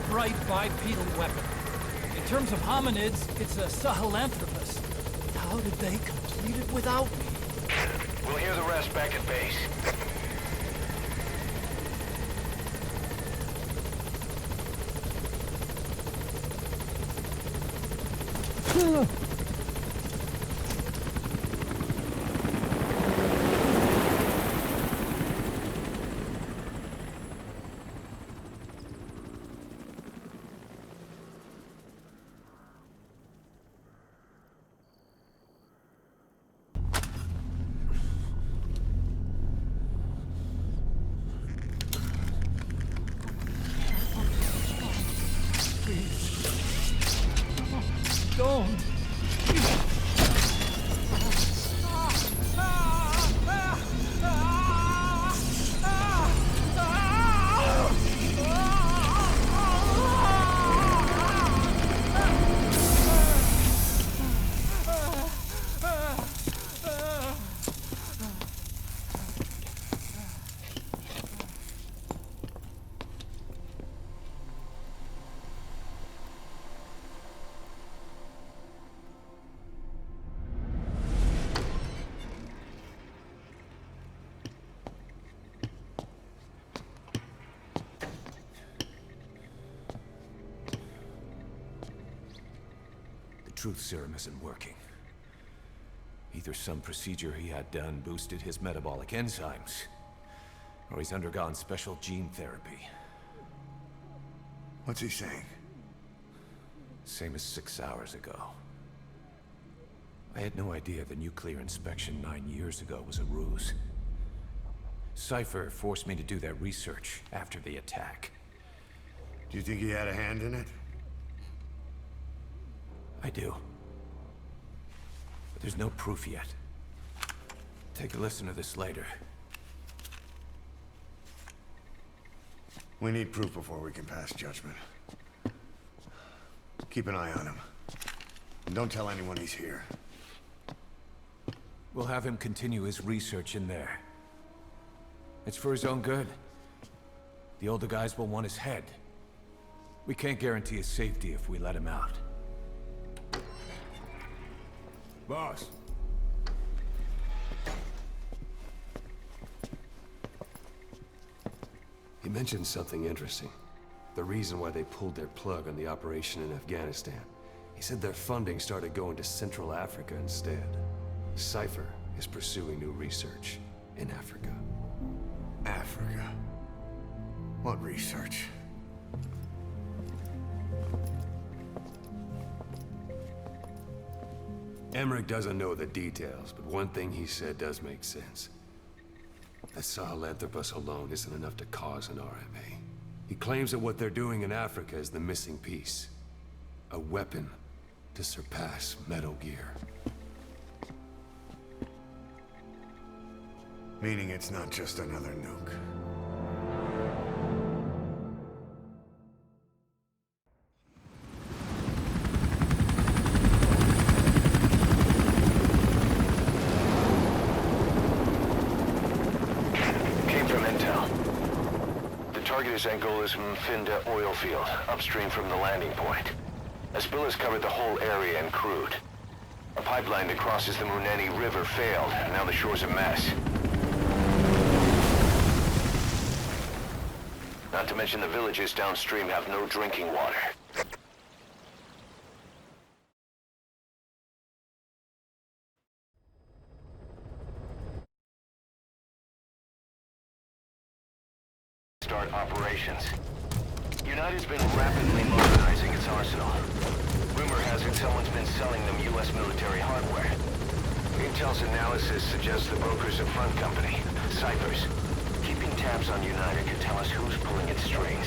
upright bipedal weapon. In terms of hominids, it's a Sahelanthropus. How did they complete it without me? We'll hear the rest back at base. Don't! Truth serum isn't working. Either some procedure he had done boosted his metabolic enzymes, or he's undergone special gene therapy. What's he saying? Same as 6 hours ago. I had no idea the nuclear inspection 9 years ago was a ruse. Cypher forced me to do that research after the attack. Do you think he had a hand in it? I do. But there's no proof yet. Take a listen to this later. We need proof before we can pass judgment. Keep an eye on him. And don't tell anyone he's here. We'll have him continue his research in there. It's for his own good. The older guys will want his head. We can't guarantee his safety if we let him out. Boss. He mentioned something interesting. The reason why they pulled their plug on the operation in Afghanistan. He said their funding started going to Central Africa instead. Cypher is pursuing new research in Africa. Africa? What research? Emmerich doesn't know the details, but one thing he said does make sense. That Sahelanthropus alone isn't enough to cause an RMA. He claims that what they're doing in Africa is the missing piece. A weapon to surpass Metal Gear. Meaning it's not just another nuke. Angola's Mfinda oil field, upstream from the landing point. A spill has covered the whole area and crude. A pipeline that crosses the Muneni River failed, and now the shore's a mess. Not to mention the villages downstream have no drinking water. Start operations. United's been rapidly modernizing its arsenal. Rumor has it someone's been selling them U.S. military hardware. Intel's analysis suggests the broker's a front company, Cyphers. Keeping tabs on United could tell us who's pulling its strings.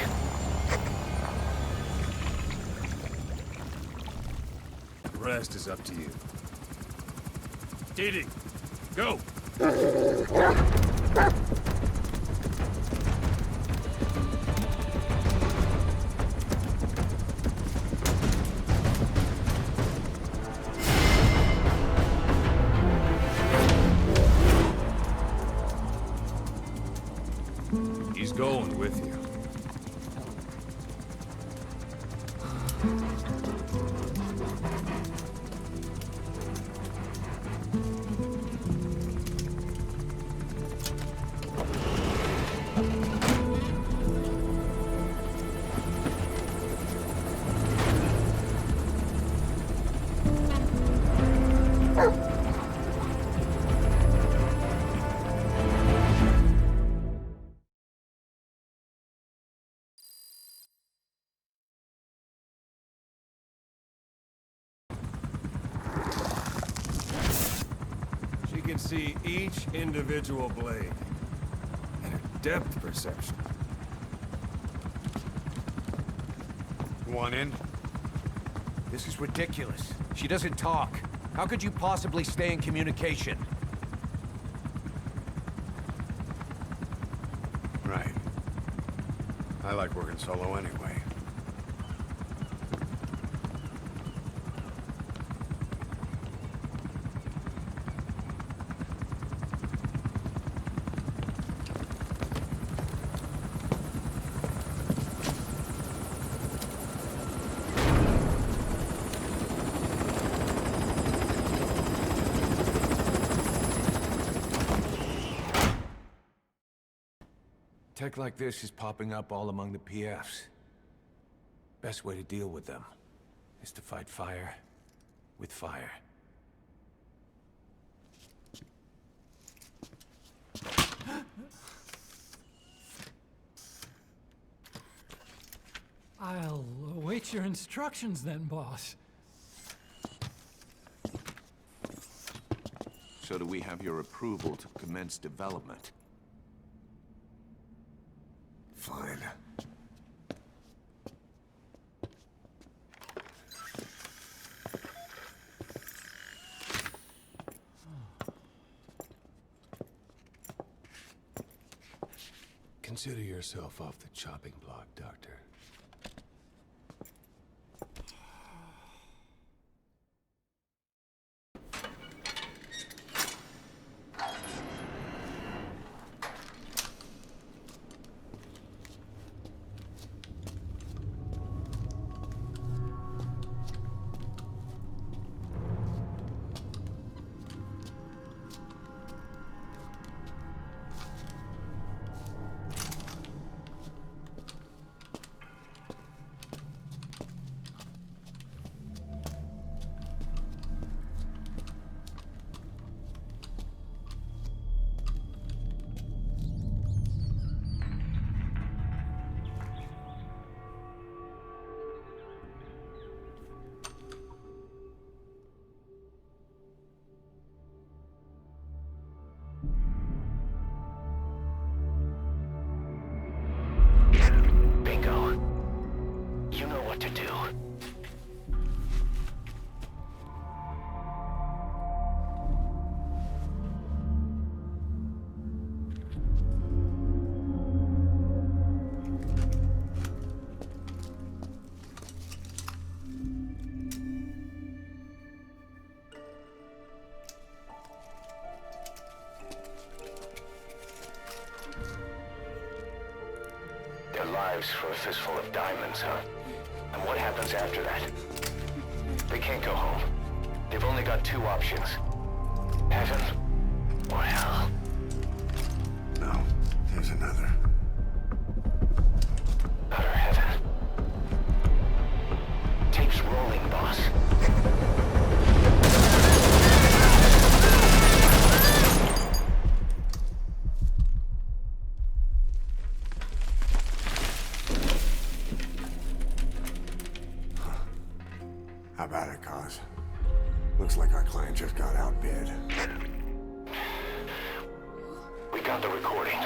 way. The rest is up to you. Didi, go! He's going with you. She can see each individual blade. And her depth perception. You want in? This is ridiculous. She doesn't talk. How could you possibly stay in communication? Right. I like working solo anyway. Tech like this is popping up all among the PFs. Best way to deal with them is to fight fire with fire. I'll await your instructions then, boss. So do we have your approval to commence development? Fine. Consider yourself off the chopping block, Doctor. Bingo. You know what to do. Their lives for a fistful of diamonds, huh? And what happens after that? They can't go home. They've only got two options. Heaven or hell. No, there's another. Utter heaven. Tape's rolling, boss. How about it, Cos? Looks like our client just got outbid. We got the recording.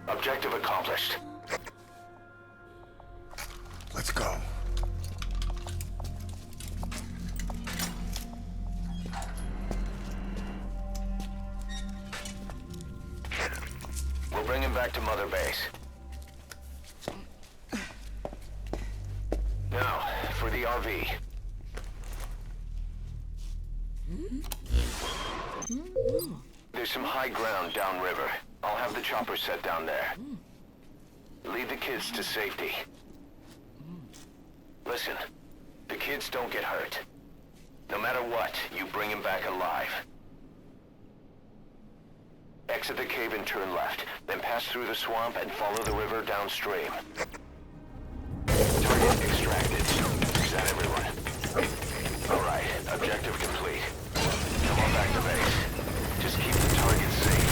Objective accomplished. Let's go. We'll bring him back to Mother Base. Now, for the RV. There's some high ground downriver. I'll have the chopper set down there. Lead the kids to safety. Listen, the kids don't get hurt. No matter what, you bring him back alive. Exit the cave and turn left, then pass through the swamp and follow the river downstream. Target extracted. Is that everyone? Alright, objective complete. Come on back to base. Just keep the target safe.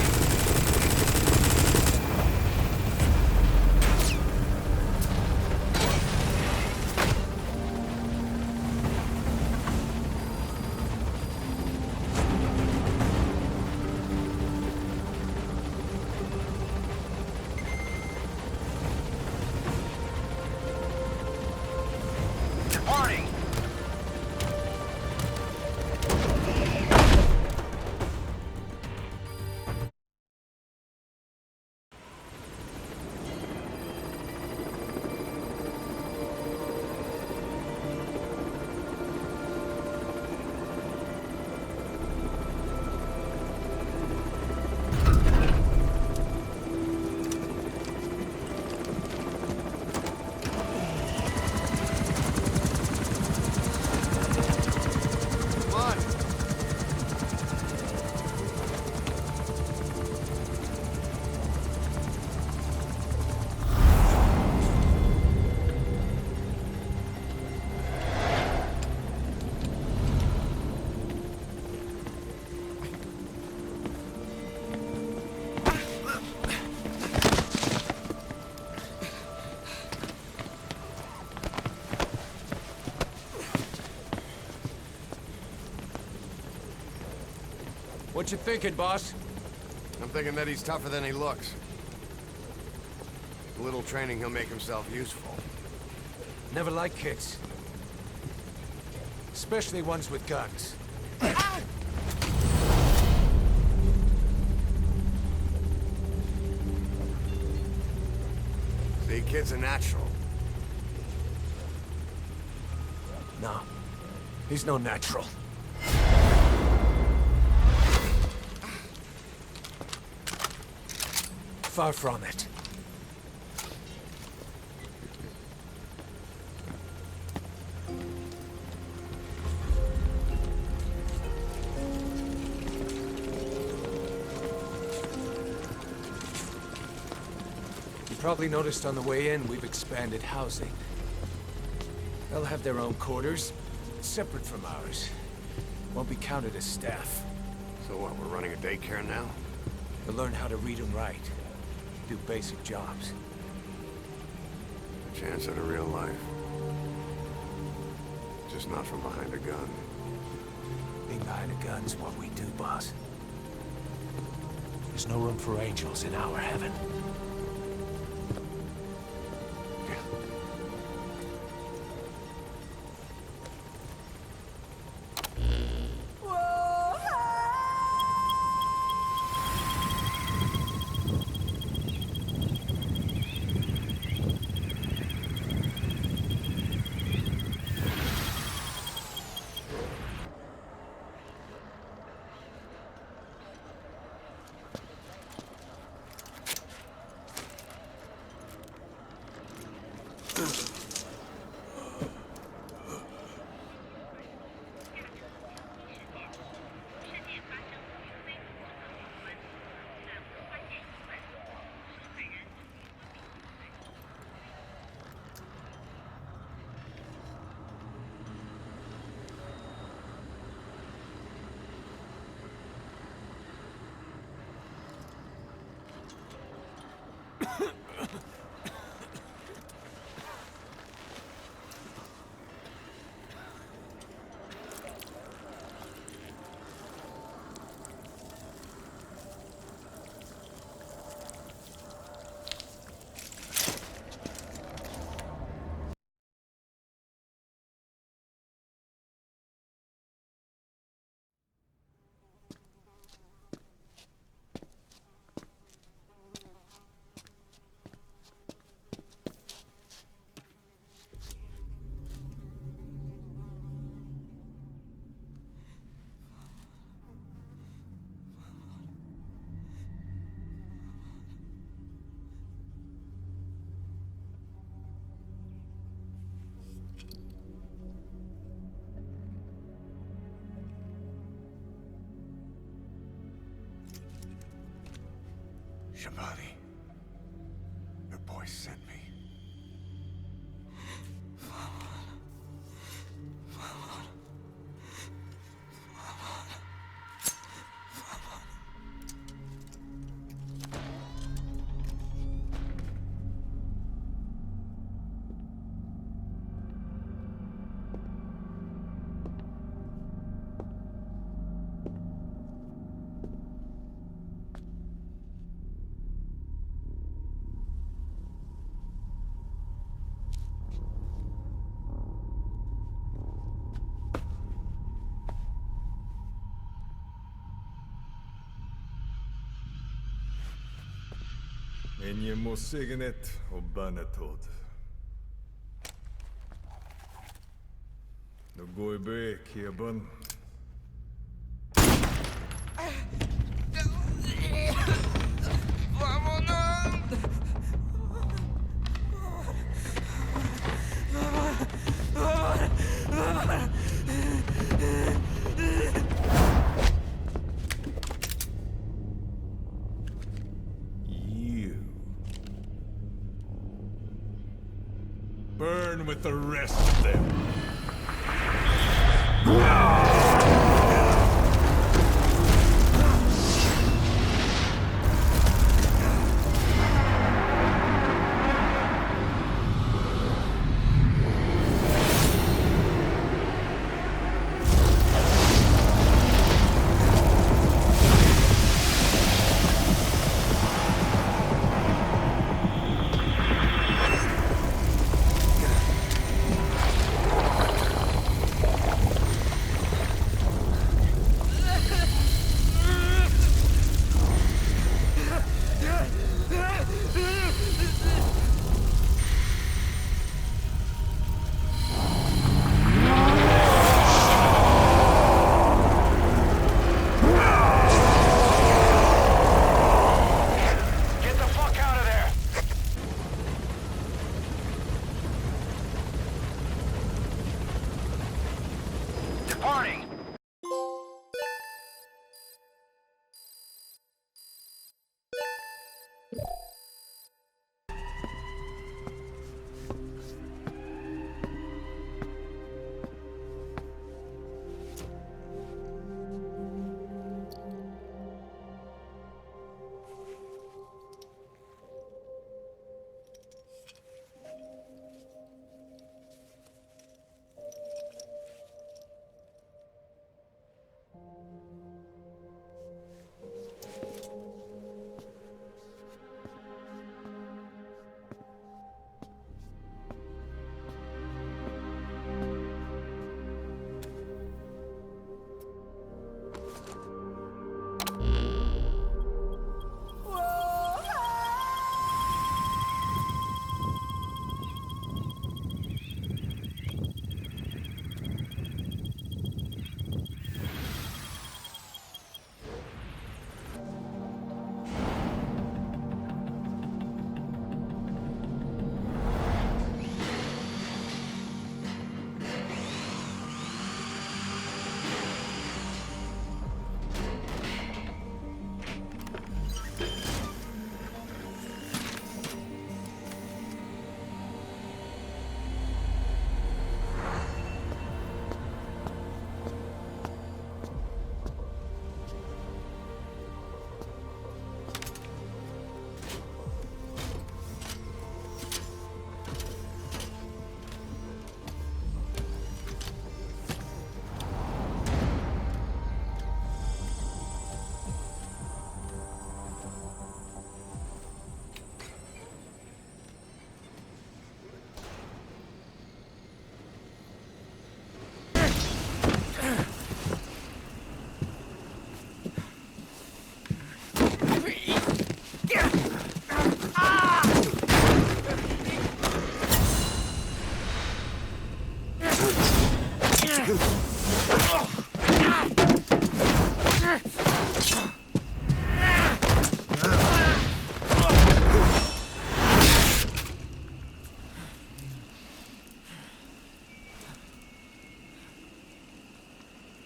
Warning! What you thinking, boss? I'm thinking that he's tougher than he looks. With a little training, he'll make himself useful. Never liked kids. Especially ones with guns. See, kid's a natural. No. He's no natural. Far from it. You probably noticed on the way in, we've expanded housing. They'll have their own quarters, separate from ours. Won't be counted as staff. So what, we're running a daycare now? They'll learn how to read and write. Do basic jobs. Chance at a real life. Just not from behind a gun. Being behind a gun's what we do, boss. There's no room for angels in our heaven. Shabani. The boy sent me. En je må signet og bannetod. Nu går i bek, Hebban. You. Burn with the rest of them. Get the fuck out of there! Departing!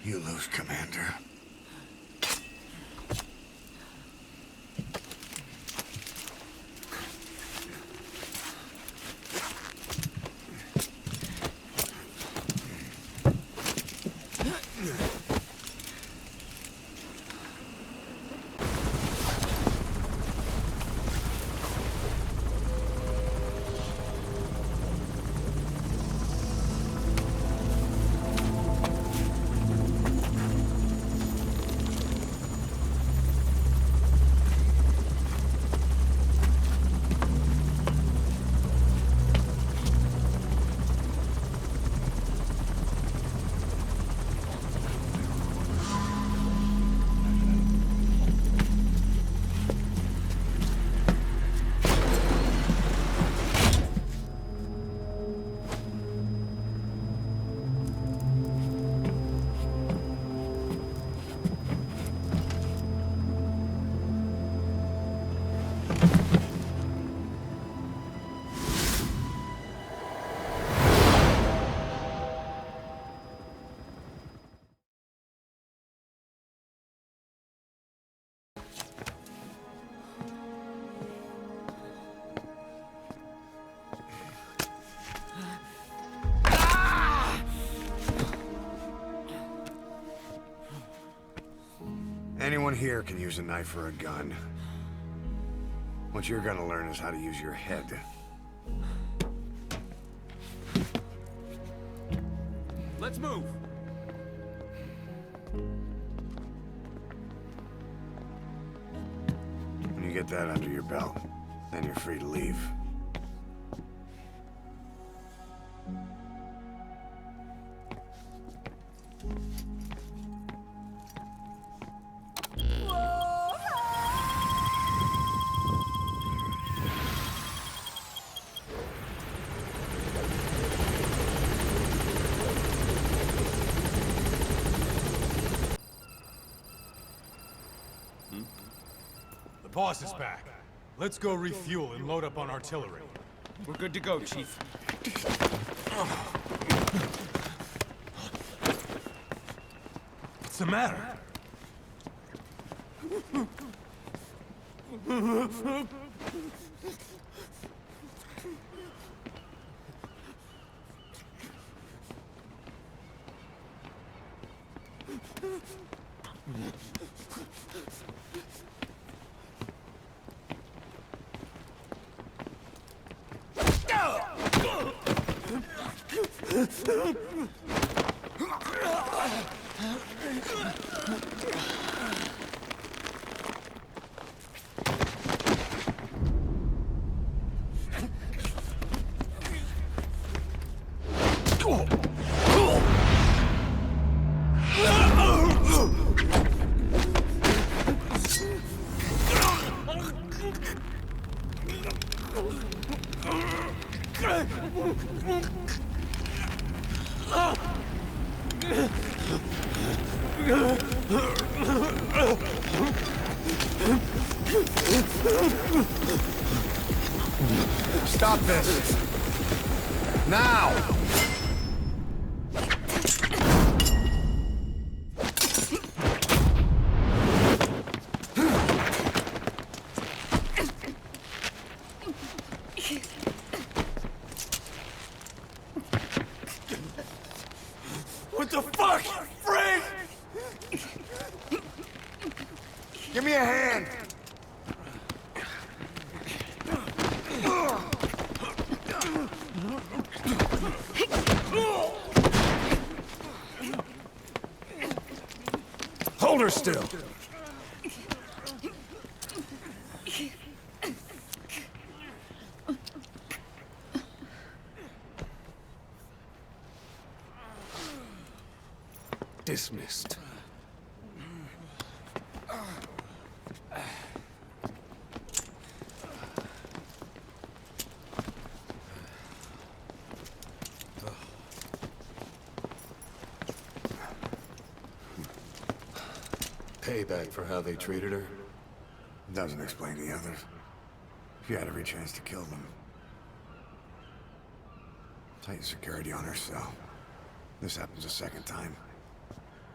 You lose, Commander. Anyone here can use a knife or a gun. What you're gonna learn is how to use your head. Let's move! When you get that under your belt, then you're free to leave. The boss is back. Let's go refuel and load up on artillery. We're good to go, Chief. What's the matter? Stop this! Now! What the fuck? Frank! Give me a hand! Hold her still! Dismissed. Payback for how they treated her? Doesn't explain the others. She had every chance to kill them. Tight security on her cell. This happens a second time.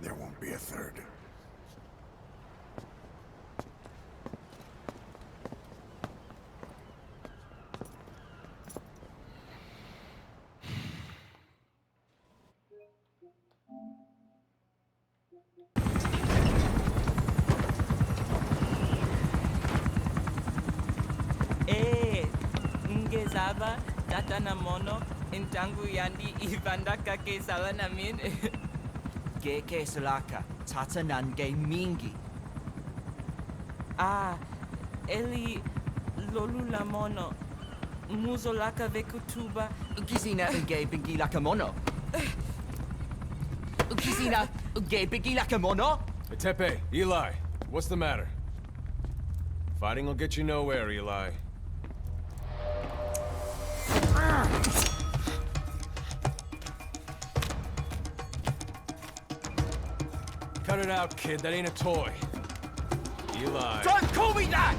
There won't be a third. Ngezaba, tata na mono, intangu yandi ibanda kake sawa namin. Geke salaka, tata nange mingi. Ah, eli lolu la mono, muzo laka vekutuba. Gizina unge bingi laka mono. Gizina unge bingi laka mono. Hey, Tepe, Eli, what's the matter? Fighting will get you nowhere, Eli. Cut it out, kid. That ain't a toy. Eli. Don't call me that!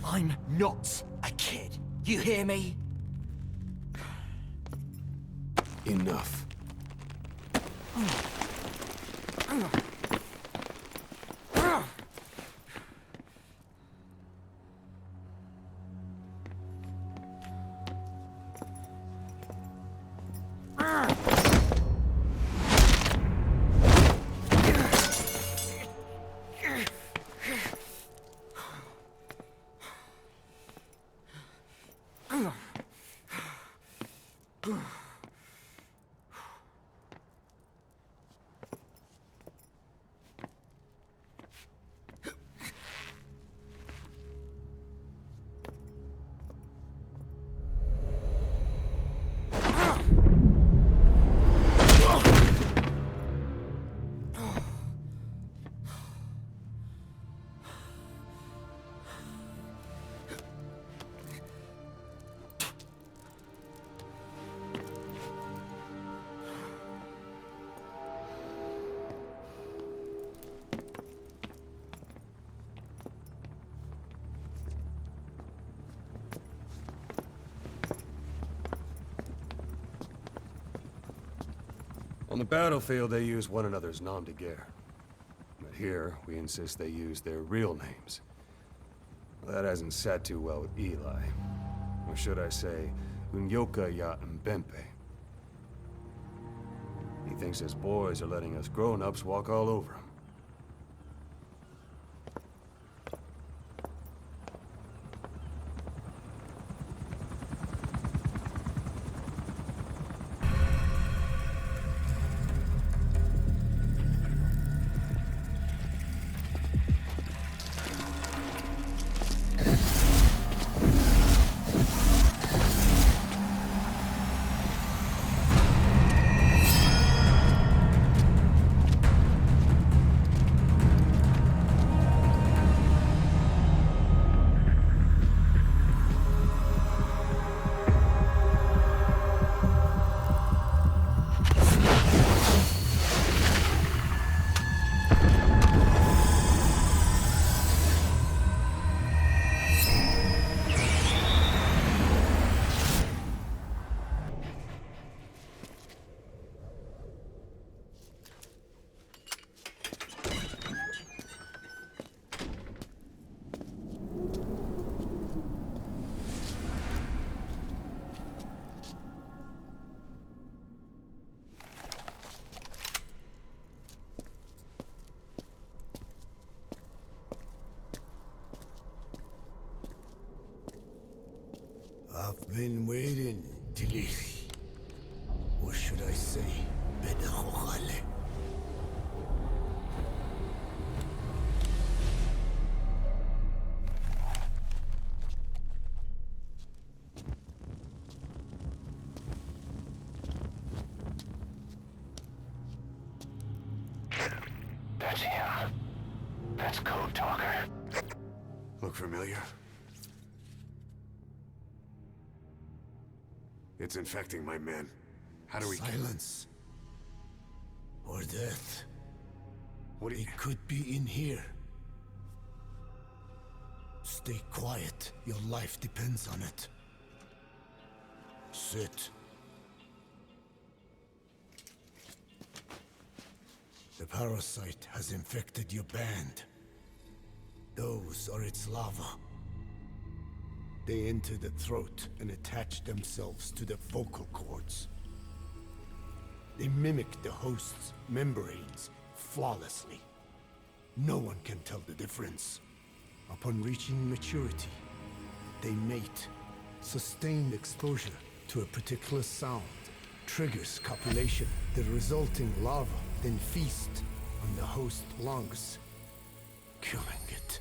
I'm not a kid. You hear me? Enough. On the battlefield, they use one another's nom de guerre. But here, we insist they use their real names. Well, that hasn't sat too well with Eli. Or should I say, Unyoka ya Mbempe. He thinks his boys are letting us grown-ups walk all over him. I've been waiting, Tilly. Or should I say, Bedahokhale. That's him. That's Code Talker. Look familiar? It's infecting my men. How do we... Silence. Or death. What do you... It could be in here. Stay quiet. Your life depends on it. Sit. The parasite has infected your band. Those are its larvae. They enter the throat and attach themselves to the vocal cords. They mimic the host's membranes flawlessly. No one can tell the difference. Upon reaching maturity, they mate. Sustained exposure to a particular sound triggers copulation. The resulting larva then feast on the host lungs, killing it.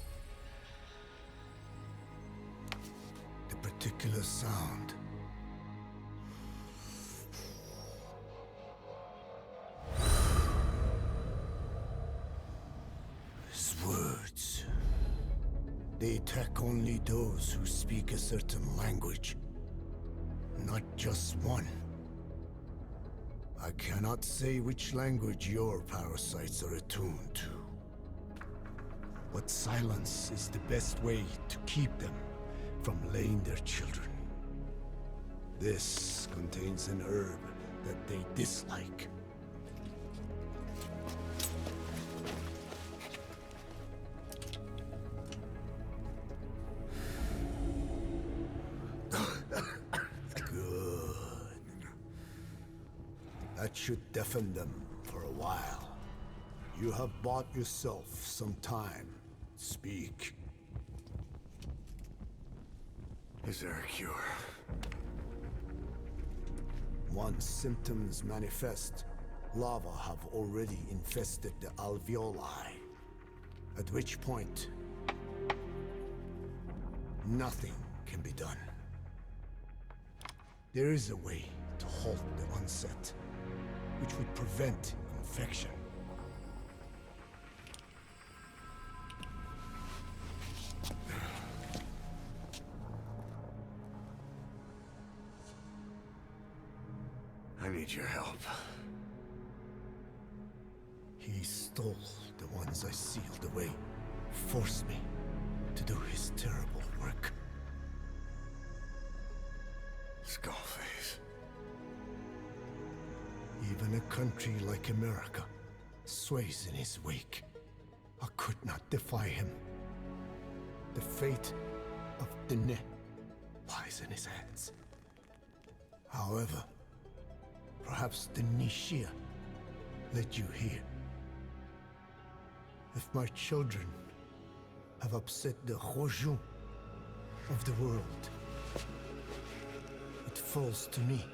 The particular sound is words. They attack only those who speak a certain language, not just one. I cannot say which language your parasites are attuned to. But silence is the best way to keep them from laying their children. This contains an herb that they dislike. That should deafen them for a while. You have bought yourself some time. Speak. Is there a cure? Once symptoms manifest, larvae have already infested the alveoli. At which point, nothing can be done. There is a way to halt the onset, which would prevent infection. I need your help. He stole the ones I sealed away, forced me to do his terrible work. Skullface. Even a country like America sways in his wake. I could not defy him. The fate of Diné lies in his hands. However, perhaps the Nishia led you here. If my children have upset the Hojun of the world, it falls to me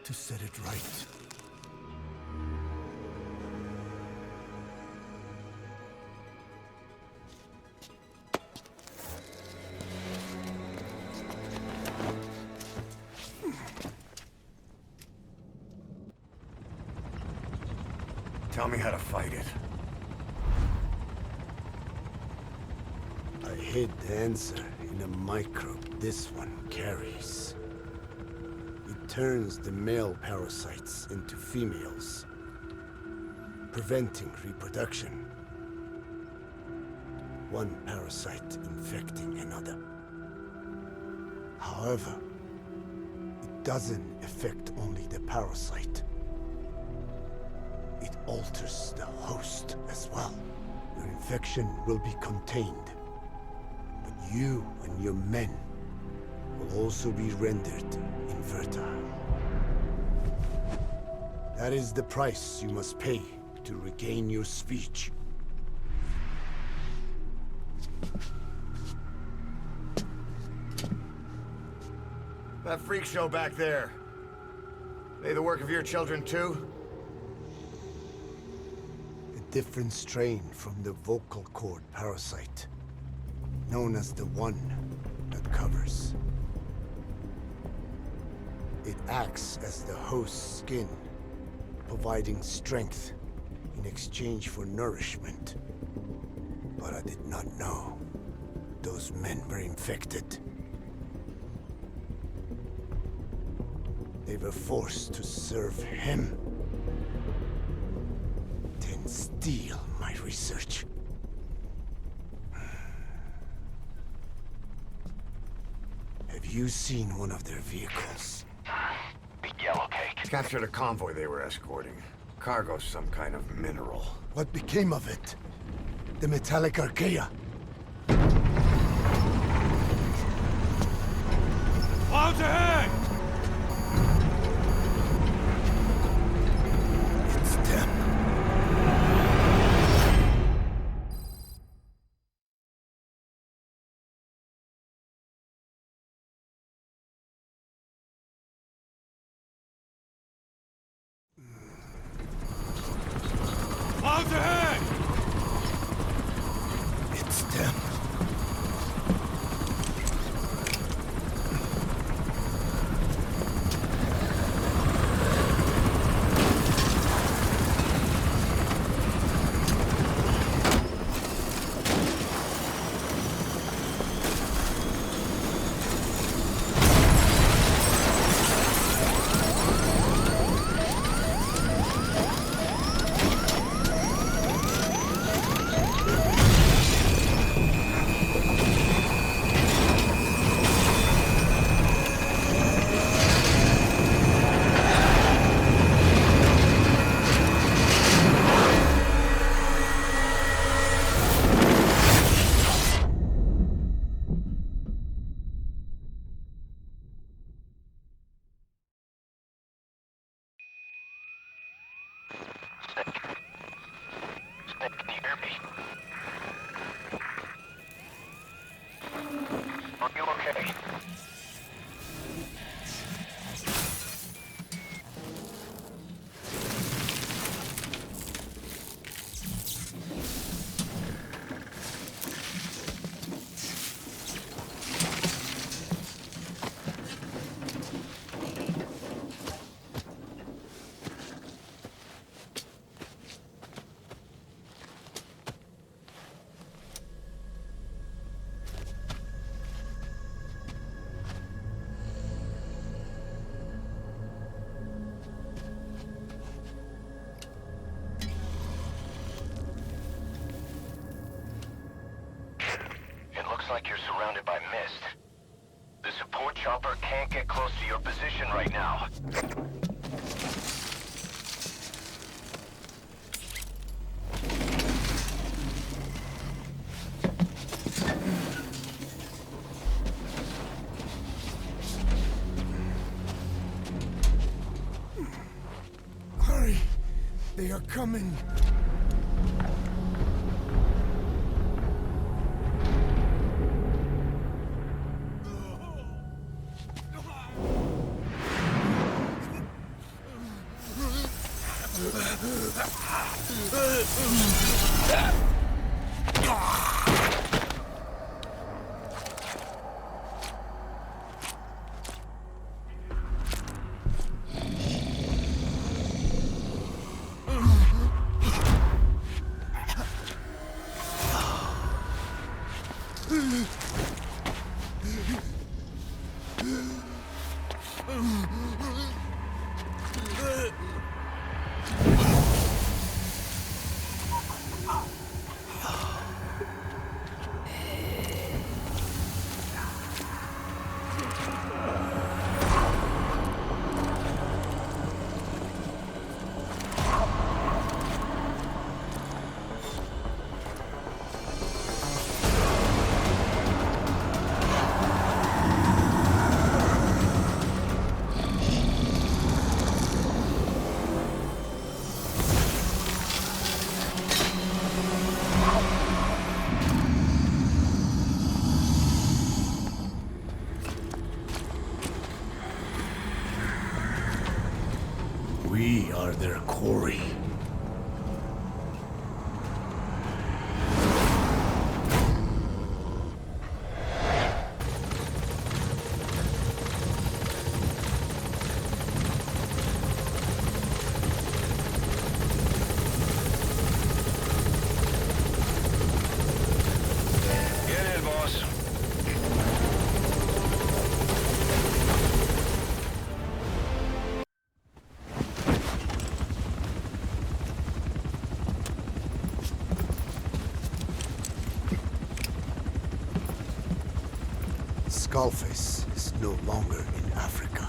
to set it right. Tell me how to fight it. I hid the answer in a microbe this one carries. It turns the male parasites into females, preventing reproduction. One parasite infecting another. However, it doesn't affect only the parasite. It alters the host as well. Your infection will be contained, but you and your men will also be rendered infertile. That is the price you must pay to regain your speech. That freak show back there. They the work of your children too? A different strain from the vocal cord parasite, known as the one that covers. It acts as the host's skin, providing strength in exchange for nourishment. But I did not know those men were infected. They were forced to serve him, then steal my research. Have you seen one of their vehicles? Big yellow cake. Captured a convoy they were escorting. Cargo's some kind of mineral. What became of it? The metallic archaea? Clouds ahead! It's them. Clouds ahead! It's them. Snake, can you hear me? Are you okay? Like you're surrounded by mist. The support chopper can't get close to your position right now. They are coming! We are their quarry. Get in, boss. Skullface is no longer in Africa.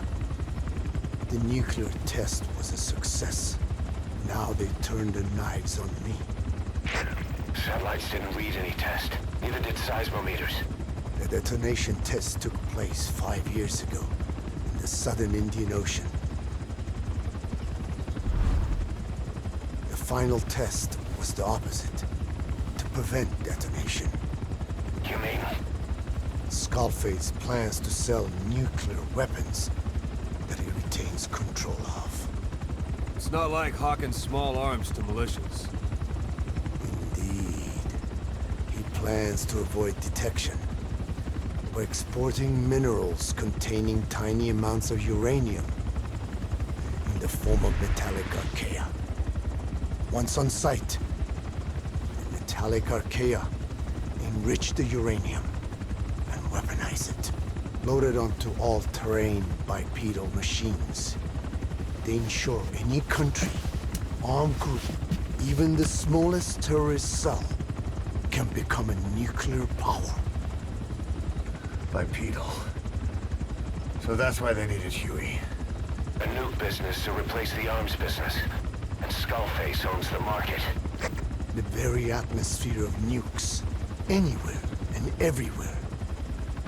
The nuclear test was a success. Now they turned their knives on me. Satellites didn't read any test. Neither did seismometers. The detonation test took place 5 years ago in the southern Indian Ocean. The final test was the opposite, to prevent detonation. You mean? Skullface plans to sell nuclear weapons that he retains control of. It's not like hawking small arms to militias. Indeed. He plans to avoid detection by exporting minerals containing tiny amounts of uranium in the form of metallic archaea. Once on site, the metallic archaea enrich the uranium and weaponize it. Loaded onto all-terrain bipedal machines, they ensure any country, armed group, even the smallest terrorist cell, can become a nuclear power. Bipedal. So that's why they needed Huey. A nuke business to replace the arms business. And Skullface owns the market. The very atmosphere of nukes, anywhere and everywhere.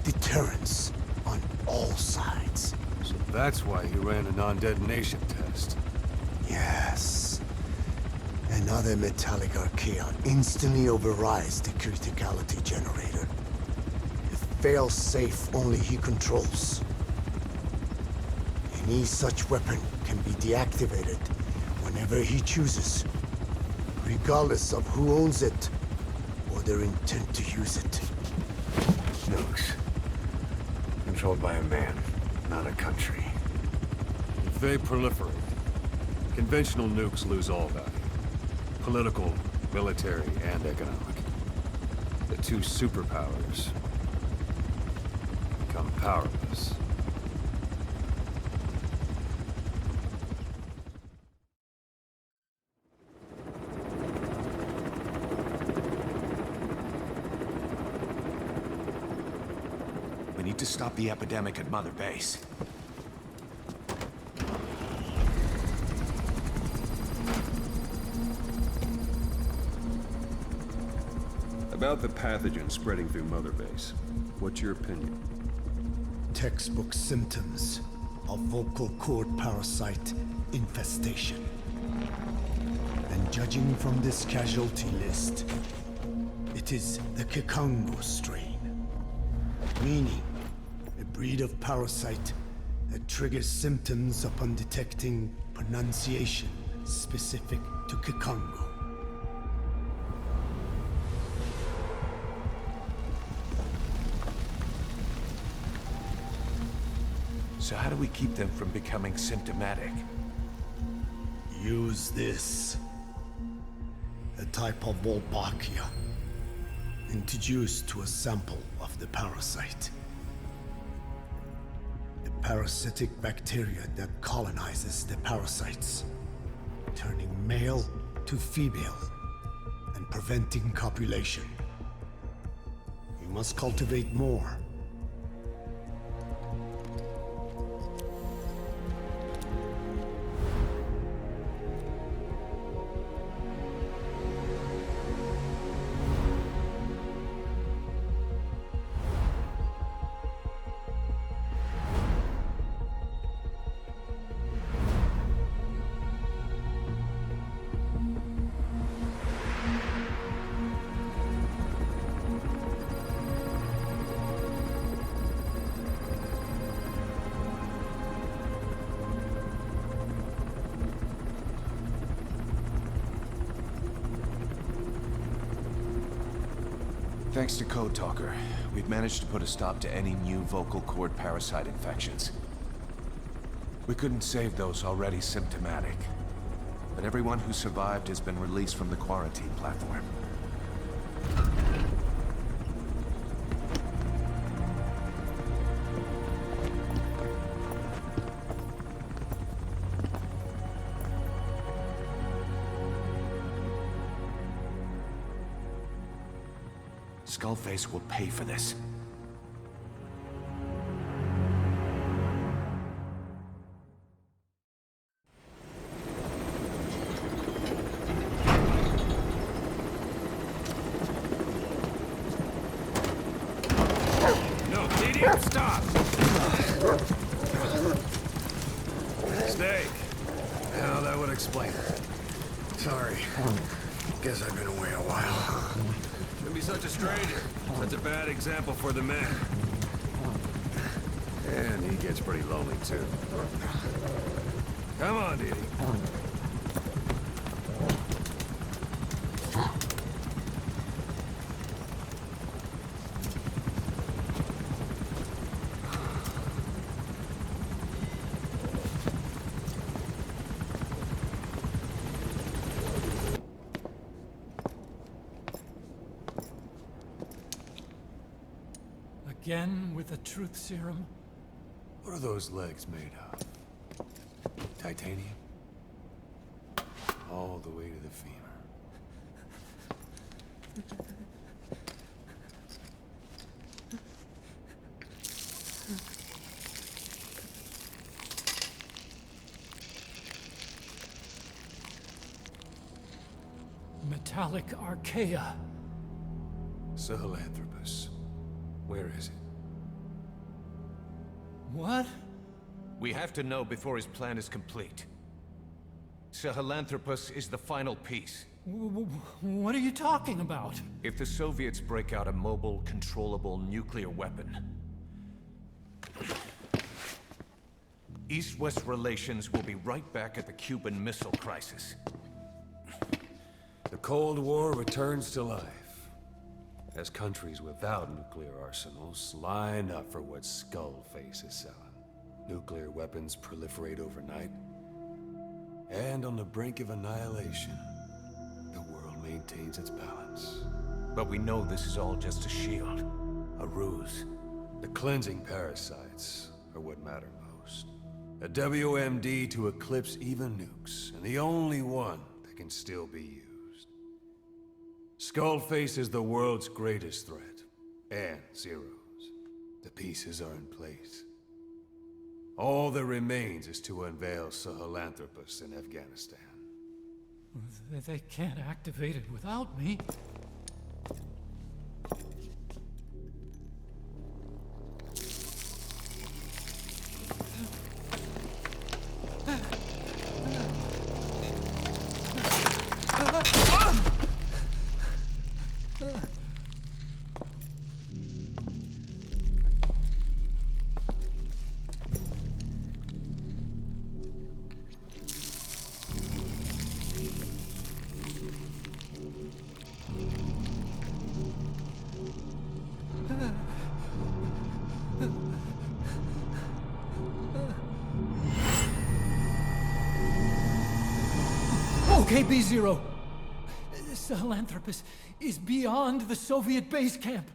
Deterrence on all sides. So that's why he ran a non-detonation test. Yes. Another metallic archaea instantly overrides the criticality generator. A fail-safe only he controls. Any such weapon can be deactivated whenever he chooses, regardless of who owns it or their intent to use it. Nukes. Controlled by a man, not a country. If they proliferate, conventional nukes lose all value. Political, military, and economic. The two superpowers become powerless. We need to stop the epidemic at Mother Base. About the pathogen spreading through Mother Base, what's your opinion? Textbook symptoms of vocal cord parasite infestation. Judging from this casualty list, it is the Kikongo strain, meaning a breed of parasite that triggers symptoms upon detecting pronunciation specific to Kikongo. So how do we keep them from becoming symptomatic? Use this. A type of Wolbachia, introduced to a sample of the parasite. A parasitic bacteria that colonizes the parasites, turning male to female and preventing copulation. We must cultivate more. Thanks to Code Talker, we've managed to put a stop to any new vocal cord parasite infections. We couldn't save those already symptomatic, but everyone who survived has been released from the quarantine platform. Skullface will pay for this. No, idiot, stop! Snake. Now that would explain it. Sorry. Guess I've been away a while. Shouldn't be such a stranger. That's a bad example for the man. And he gets pretty lonely, too. Come on, Didi. Again with the truth serum? What are those legs made of? Titanium? All the way to the femur. Metallic archaea. Sahelanthropus. Where is it? What? We have to know before his plan is complete. Sahelanthropus is the final piece. What are you talking about? If the Soviets break out a mobile, controllable nuclear weapon, East-West relations will be right back at the Cuban Missile Crisis. The Cold War returns to life. As countries without nuclear arsenals line up for what Skullface is selling. Nuclear weapons proliferate overnight. And on the brink of annihilation, the world maintains its balance. But we know this is all just a shield, a ruse. The cleansing parasites are what matter most. A WMD to eclipse even nukes, and the only one that can still be used. Skullface is the world's greatest threat, and Zero's. The pieces are in place. All that remains is to unveil Sahelanthropus in Afghanistan. They can't activate it without me. Okay, B-Zero. Sahelanthropus is beyond the Soviet base camp,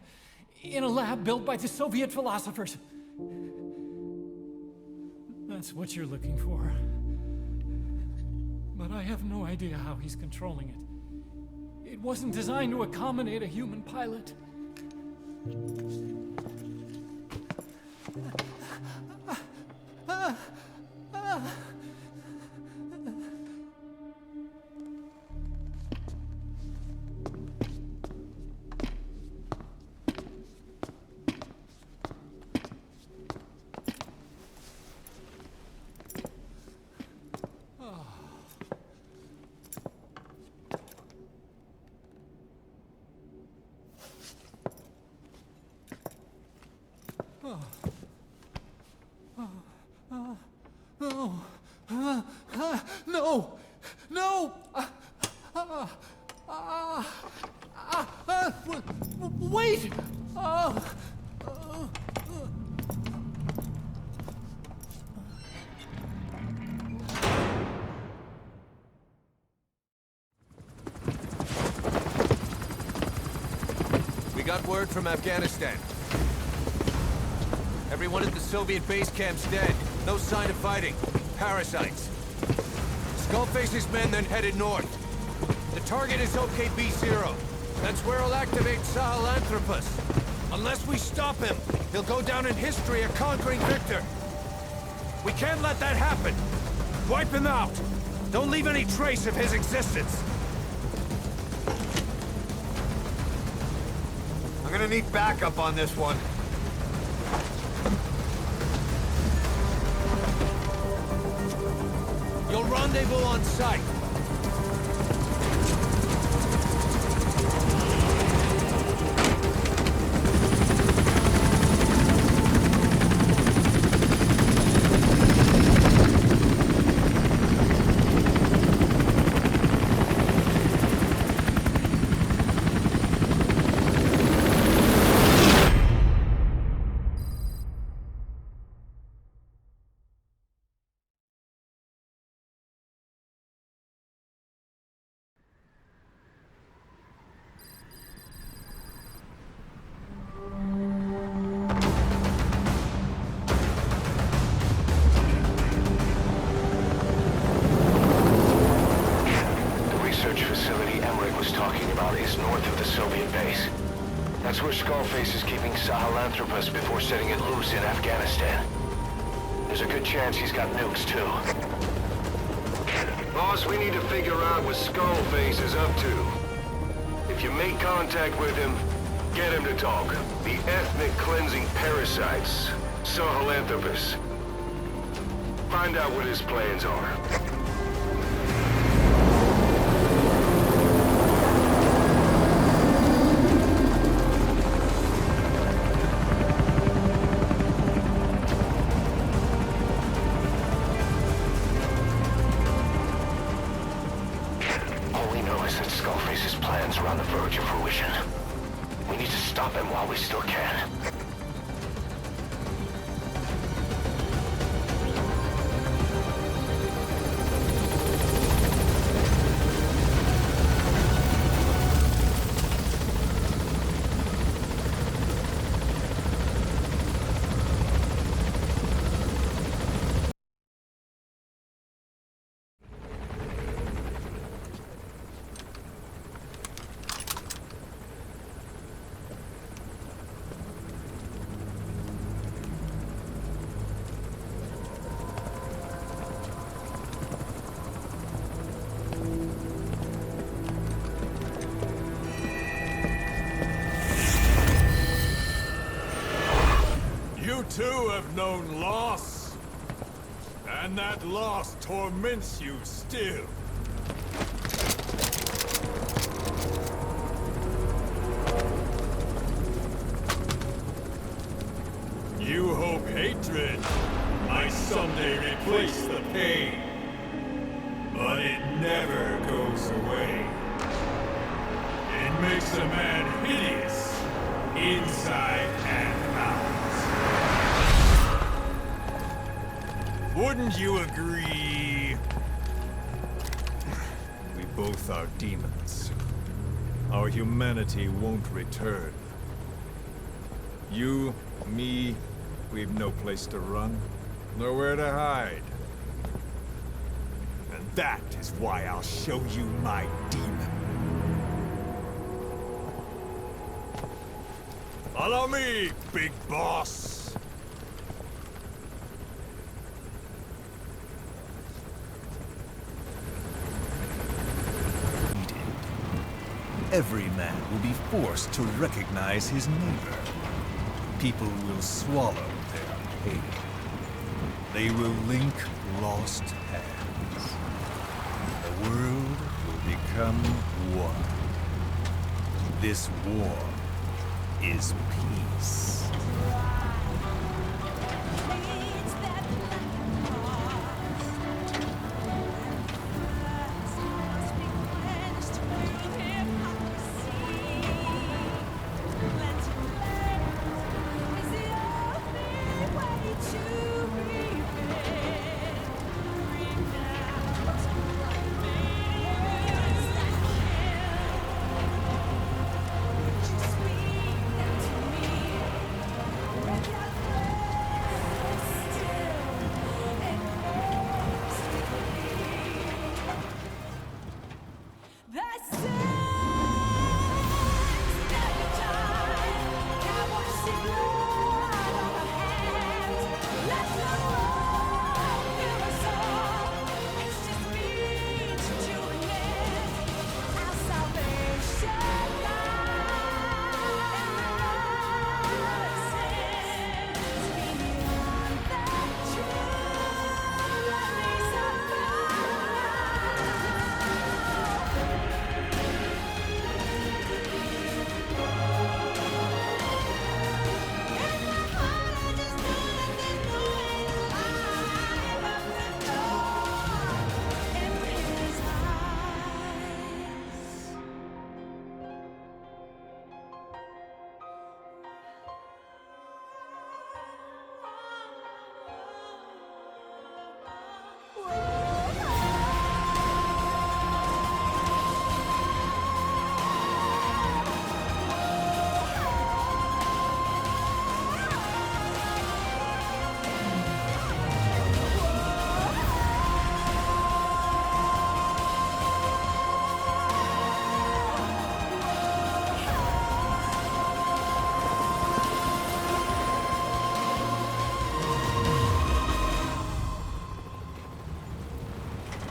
in a lab built by the Soviet philosophers. That's what you're looking for. But I have no idea how he's controlling it. It wasn't designed to accommodate a human pilot. No! No! Wait! We got word from Afghanistan. Everyone at the Soviet base camp's dead. No sign of fighting. Parasites. Skullface's men then headed north. The target is OKB-0. That's where he'll activate Sahelanthropus. Unless we stop him, he'll go down in history a conquering victor. We can't let that happen. Wipe him out. Don't leave any trace of his existence. I'm gonna need backup on this one. You'll rendezvous on site. That's where Skullface is keeping Sahelanthropus before setting it loose in Afghanistan. There's a good chance he's got nukes, too. Boss, we need to figure out what Skullface is up to. If you make contact with him, get him to talk. The ethnic cleansing parasites, Sahelanthropus. Find out what his plans are. Skullface's plans are on the verge of fruition. We need to stop him while we still can. You too have known loss, and that loss torments you still. You hope hatred might someday replace the pain, but it never goes away. It makes a man hideous, inside and out. Wouldn't you agree? We both are demons. Our humanity won't return. You, me, we've no place to run, nowhere to hide. And that is why I'll show you my demon. Follow me, big boss! Every man will be forced to recognize his neighbor. People will swallow their pain. They will link lost hands. The world will become one. This war is peace.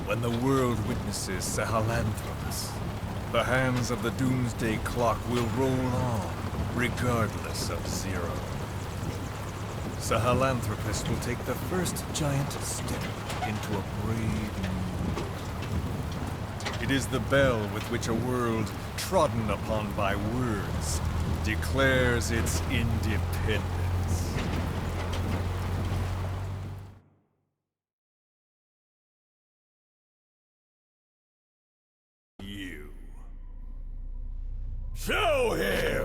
When the world witnesses Sahelanthropus, the hands of the Doomsday Clock will roll on, regardless of Zero. Sahelanthropus will take the first giant step into a brave new world. It is the bell with which a world trodden upon by words declares its independence. Show him!